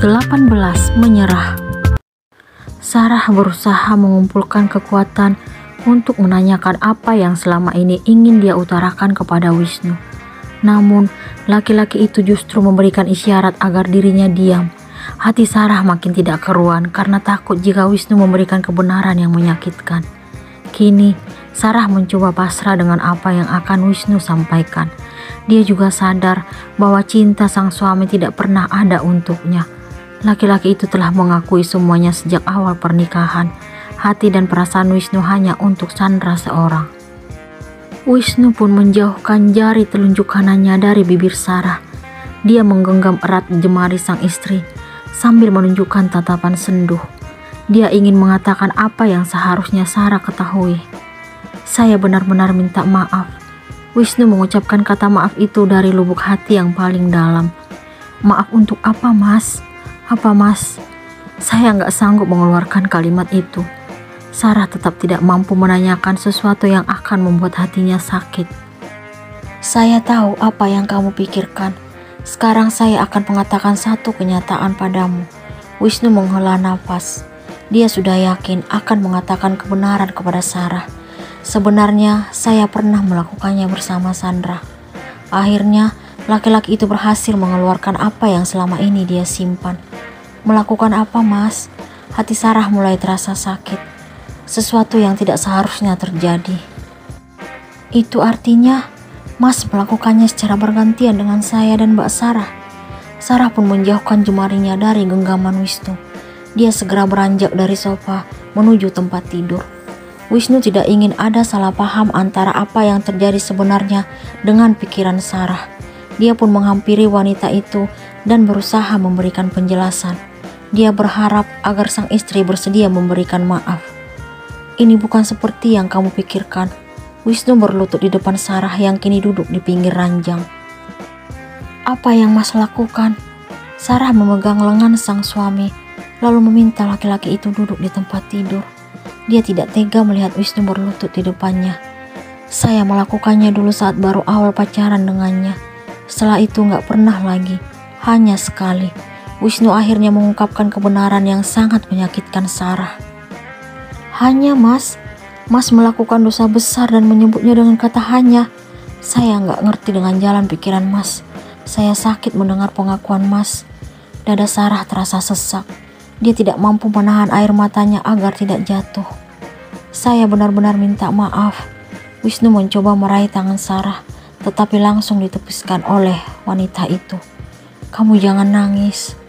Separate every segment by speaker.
Speaker 1: ke-18 menyerah. Sarah berusaha mengumpulkan kekuatan untuk menanyakan apa yang selama ini ingin dia utarakan kepada Wisnu. Namun, laki-laki itu justru memberikan isyarat agar dirinya diam. Hati Sarah makin tidak keruan karena takut jika Wisnu memberikan kebenaran yang menyakitkan. Kini, Sarah mencoba pasrah dengan apa yang akan Wisnu sampaikan. Dia juga sadar bahwa cinta sang suami tidak pernah ada untuknya. Laki-laki itu telah mengakui semuanya sejak awal pernikahan. Hati dan perasaan Wisnu hanya untuk Chandra seorang. Wisnu pun menjauhkan jari telunjuk kanannya dari bibir Sarah. Dia menggenggam erat jemari sang istri sambil menunjukkan tatapan senduh. Dia ingin mengatakan apa yang seharusnya Sarah ketahui. "Saya benar-benar minta maaf." Wisnu mengucapkan kata maaf itu dari lubuk hati yang paling dalam. "Maaf untuk apa, Mas? Apa, Mas?" Saya nggak sanggup mengeluarkan kalimat itu. Sarah tetap tidak mampu menanyakan sesuatu yang akan membuat hatinya sakit. "Saya tahu apa yang kamu pikirkan. Sekarang saya akan mengatakan satu kenyataan padamu." Wisnu menghela nafas. Dia sudah yakin akan mengatakan kebenaran kepada Sarah. "Sebenarnya saya pernah melakukannya bersama Chandra." Akhirnya laki-laki itu berhasil mengeluarkan apa yang selama ini dia simpan. "Melakukan apa, Mas?" Hati Sarah mulai terasa sakit. Sesuatu yang tidak seharusnya terjadi. "Itu artinya Mas melakukannya secara bergantian dengan saya dan Mbak Sarah." Sarah pun menjauhkan jemarinya dari genggaman Wisnu. Dia segera beranjak dari sofa menuju tempat tidur. Wisnu tidak ingin ada salah paham antara apa yang terjadi sebenarnya dengan pikiran Sarah. Dia pun menghampiri wanita itu dan berusaha memberikan penjelasan. Dia berharap agar sang istri bersedia memberikan maaf. "Ini bukan seperti yang kamu pikirkan." Wisnu berlutut di depan Sarah yang kini duduk di pinggir ranjang. "Apa yang Mas lakukan?" Sarah memegang lengan sang suami, lalu meminta laki-laki itu duduk di tempat tidur. Dia tidak tega melihat Wisnu berlutut di depannya. "Saya melakukannya dulu saat baru awal pacaran dengannya. Setelah itu nggak pernah lagi, hanya sekali." Wisnu akhirnya mengungkapkan kebenaran yang sangat menyakitkan Sarah. "Hanya, Mas melakukan dosa besar dan menyebutnya dengan kata hanya. Saya nggak ngerti dengan jalan pikiran Mas. Saya sakit mendengar pengakuan Mas." Dada Sarah terasa sesak. Dia tidak mampu menahan air matanya agar tidak jatuh. "Saya benar-benar minta maaf." Wisnu mencoba meraih tangan Sarah, tetapi langsung ditepiskan oleh wanita itu. "Kamu jangan nangis."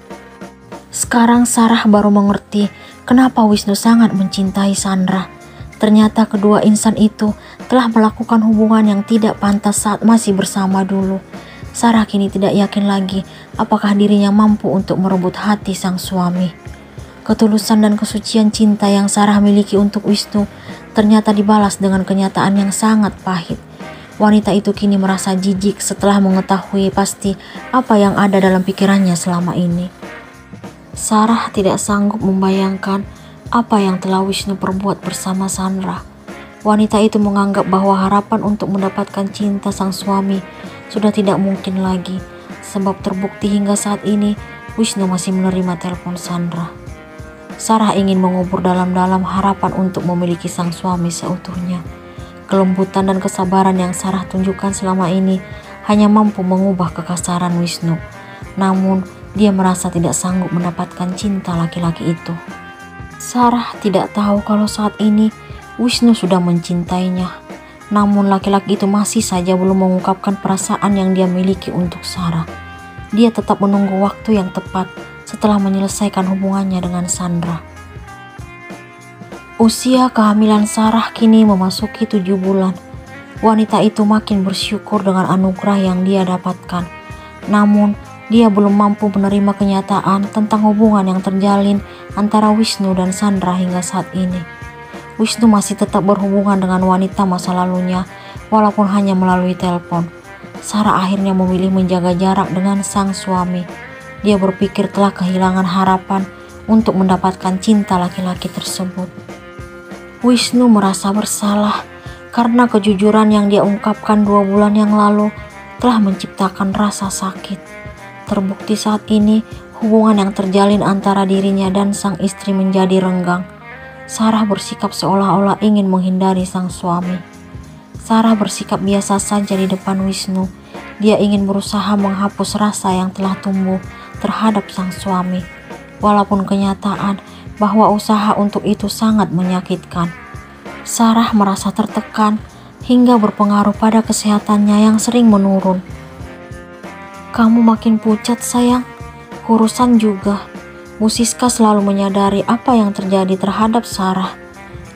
Speaker 1: Sekarang Sarah baru mengerti kenapa Wisnu sangat mencintai Chandra. Ternyata kedua insan itu telah melakukan hubungan yang tidak pantas saat masih bersama dulu. Sarah kini tidak yakin lagi apakah dirinya mampu untuk merebut hati sang suami. Ketulusan dan kesucian cinta yang Sarah miliki untuk Wisnu ternyata dibalas dengan kenyataan yang sangat pahit. Wanita itu kini merasa jijik setelah mengetahui pasti apa yang ada dalam pikirannya selama ini. Sarah tidak sanggup membayangkan apa yang telah Wisnu perbuat bersama Chandra. Wanita itu menganggap bahwa harapan untuk mendapatkan cinta sang suami sudah tidak mungkin lagi, sebab terbukti hingga saat ini Wisnu masih menerima telepon Chandra. Sarah ingin mengubur dalam-dalam harapan untuk memiliki sang suami seutuhnya. Kelembutan dan kesabaran yang Sarah tunjukkan selama ini hanya mampu mengubah kekasaran Wisnu. Namun, dia merasa tidak sanggup mendapatkan cinta laki-laki itu. Sarah tidak tahu kalau saat ini Wisnu sudah mencintainya. Namun laki-laki itu masih saja belum mengungkapkan perasaan yang dia miliki untuk Sarah. Dia tetap menunggu waktu yang tepat setelah menyelesaikan hubungannya dengan Chandra. Usia kehamilan Sarah kini memasuki 7 bulan. Wanita itu makin bersyukur dengan anugerah yang dia dapatkan. Namun, dia belum mampu menerima kenyataan tentang hubungan yang terjalin antara Wisnu dan Chandra hingga saat ini. Wisnu masih tetap berhubungan dengan wanita masa lalunya, walaupun hanya melalui telepon. Sarah akhirnya memilih menjaga jarak dengan sang suami. Dia berpikir telah kehilangan harapan untuk mendapatkan cinta laki-laki tersebut. Wisnu merasa bersalah karena kejujuran yang dia ungkapkan 2 bulan yang lalu telah menciptakan rasa sakit. Terbukti saat ini Hubungan yang terjalin antara dirinya dan sang istri menjadi renggang. Sarah bersikap seolah-olah ingin menghindari sang suami. Sarah bersikap biasa saja di depan Wisnu. Dia ingin berusaha menghapus rasa yang telah tumbuh terhadap sang suami. Walaupun kenyataan bahwa usaha untuk itu sangat menyakitkan. Sarah merasa tertekan hingga berpengaruh pada kesehatannya yang sering menurun. "Kamu makin pucat sayang, kurusan juga." Bu Siska selalu menyadari apa yang terjadi terhadap Sarah.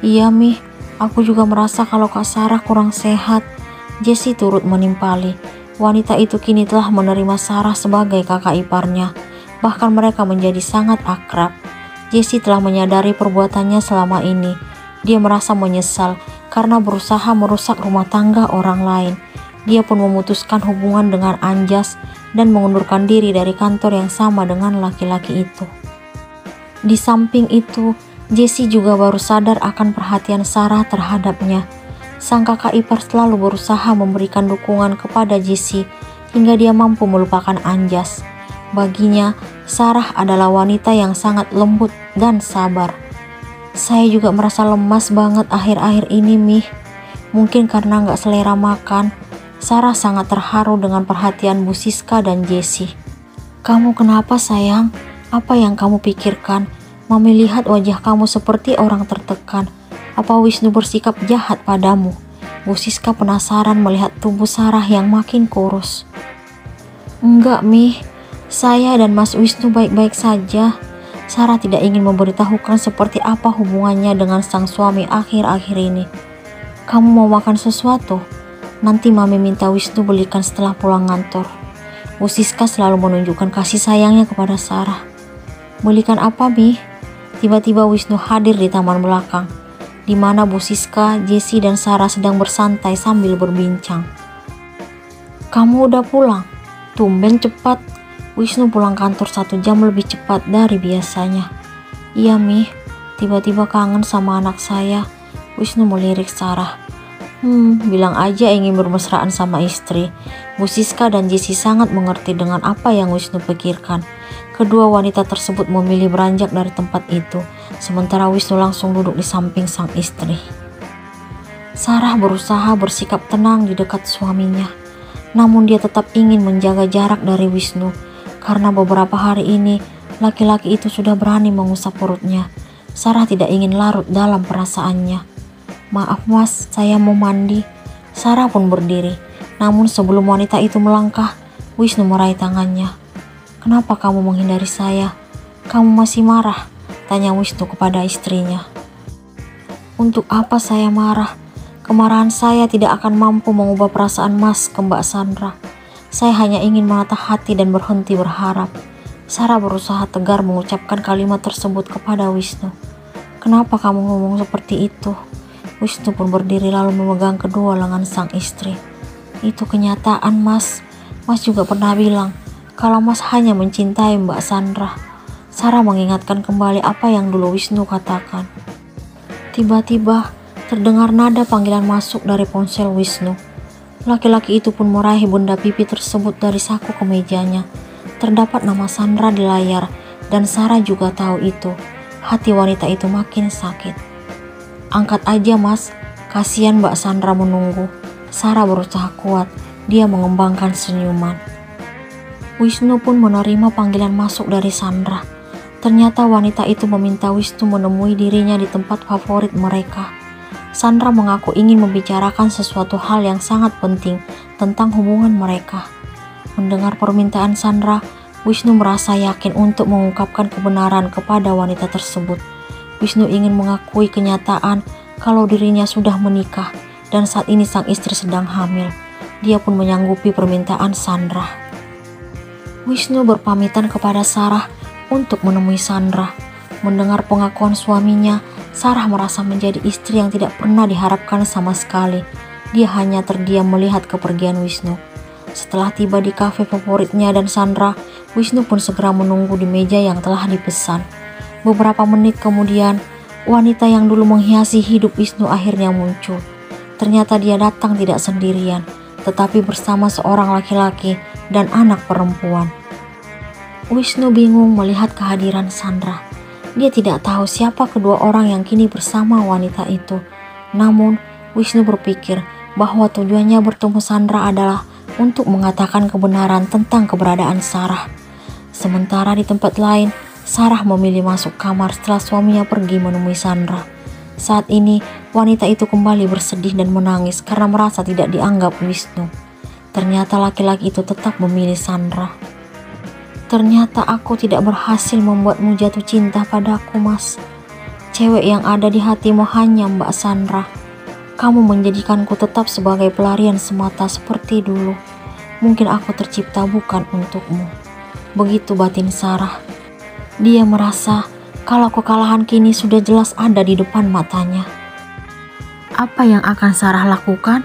Speaker 1: "Iya Mi, aku juga merasa kalau Kak Sarah kurang sehat." Jessie turut menimpali. Wanita itu kini telah menerima Sarah sebagai kakak iparnya. Bahkan mereka menjadi sangat akrab. Jessie telah menyadari perbuatannya selama ini. Dia merasa menyesal karena berusaha merusak rumah tangga orang lain. Dia pun memutuskan hubungan dengan Anjas dan mengundurkan diri dari kantor yang sama dengan laki-laki itu. Di samping itu, Jessie juga baru sadar akan perhatian Sarah terhadapnya. Sang kakak ipar selalu berusaha memberikan dukungan kepada Jessie hingga dia mampu melupakan Anjas. Baginya, Sarah adalah wanita yang sangat lembut dan sabar. "Saya juga merasa lemas banget akhir-akhir ini, Mi. Mungkin karena nggak selera makan." Sarah sangat terharu dengan perhatian Bu Siska dan Jessie. "Kamu kenapa sayang? Apa yang kamu pikirkan? Mami lihat wajah kamu seperti orang tertekan. Apa Wisnu bersikap jahat padamu?" Bu Siska penasaran melihat tubuh Sarah yang makin kurus. "Enggak Mi, saya dan Mas Wisnu baik-baik saja." Sarah tidak ingin memberitahukan seperti apa hubungannya dengan sang suami akhir-akhir ini. "Kamu mau makan sesuatu? Nanti Mami minta Wisnu belikan setelah pulang kantor." Bu Siska selalu menunjukkan kasih sayangnya kepada Sarah. "Belikan apa, Mi?" Tiba-tiba Wisnu hadir di taman belakang, di mana Bu Siska, Jessie, dan Sarah sedang bersantai sambil berbincang. "Kamu udah pulang? Tumben cepat." Wisnu pulang kantor 1 jam lebih cepat dari biasanya. "Iya Mi, tiba-tiba kangen sama anak saya." Wisnu melirik Sarah. Bilang aja ingin bermesraan sama istri." Bu Siska dan Jessie sangat mengerti dengan apa yang Wisnu pikirkan. Kedua wanita tersebut memilih beranjak dari tempat itu, sementara Wisnu langsung duduk di samping sang istri. Sarah berusaha bersikap tenang di dekat suaminya, namun dia tetap ingin menjaga jarak dari Wisnu, karena beberapa hari ini laki-laki itu sudah berani mengusap perutnya. Sarah tidak ingin larut dalam perasaannya. "Maaf Mas, saya mau mandi." Sarah pun berdiri, namun sebelum wanita itu melangkah, Wisnu meraih tangannya. "Kenapa kamu menghindari saya? Kamu masih marah?" tanya Wisnu kepada istrinya. "Untuk apa saya marah? Kemarahan saya tidak akan mampu mengubah perasaan Mas ke Mbak Sandra. Saya hanya ingin menata hati dan berhenti berharap." Sarah berusaha tegar mengucapkan kalimat tersebut kepada Wisnu. "Kenapa kamu ngomong seperti itu?" Wisnu pun berdiri lalu memegang kedua lengan sang istri. "Itu kenyataan Mas. Mas juga pernah bilang kalau Mas hanya mencintai Mbak Sandra." Sarah mengingatkan kembali apa yang dulu Wisnu katakan. Tiba-tiba terdengar nada panggilan masuk dari ponsel Wisnu. Laki-laki itu pun meraih benda pipi tersebut dari saku kemejanya. Terdapat nama Sandra di layar dan Sarah juga tahu itu. Hati wanita itu makin sakit. "Angkat aja Mas, kasihan Mbak Sandra menunggu." Sarah berusaha kuat, dia mengembangkan senyuman. Wisnu pun menerima panggilan masuk dari Sandra. Ternyata wanita itu meminta Wisnu menemui dirinya di tempat favorit mereka. Sandra mengaku ingin membicarakan sesuatu hal yang sangat penting tentang hubungan mereka. Mendengar permintaan Sandra, Wisnu merasa yakin untuk mengungkapkan kebenaran kepada wanita tersebut. Wisnu ingin mengakui kenyataan kalau dirinya sudah menikah dan saat ini sang istri sedang hamil. Dia pun menyanggupi permintaan Sandra. Wisnu berpamitan kepada Sarah untuk menemui Sandra. Mendengar pengakuan suaminya, Sarah merasa menjadi istri yang tidak pernah diharapkan sama sekali. Dia hanya terdiam melihat kepergian Wisnu. Setelah tiba di kafe favoritnya dan Sandra, Wisnu pun segera menunggu di meja yang telah dipesan. Beberapa menit kemudian, wanita yang dulu menghiasi hidup Wisnu akhirnya muncul. Ternyata dia datang tidak sendirian, tetapi bersama seorang laki-laki dan anak perempuan. Wisnu bingung melihat kehadiran Sandra. Dia tidak tahu siapa kedua orang yang kini bersama wanita itu. Namun, Wisnu berpikir bahwa tujuannya bertemu Sandra adalah untuk mengatakan kebenaran tentang keberadaan Sarah. Sementara di tempat lain, Sarah memilih masuk kamar setelah suaminya pergi menemui Sandra. Saat ini, wanita itu kembali bersedih dan menangis karena merasa tidak dianggap Wisnu. Ternyata laki-laki itu tetap memilih Sandra. Ternyata aku tidak berhasil membuatmu jatuh cinta padaku, Mas. Cewek yang ada di hatimu hanya Mbak Sandra. Kamu menjadikanku tetap sebagai pelarian semata seperti dulu. Mungkin aku tercipta bukan untukmu. Begitu batin Sarah. Dia merasa kalau kekalahan kini sudah jelas ada di depan matanya. Apa yang akan Sarah lakukan?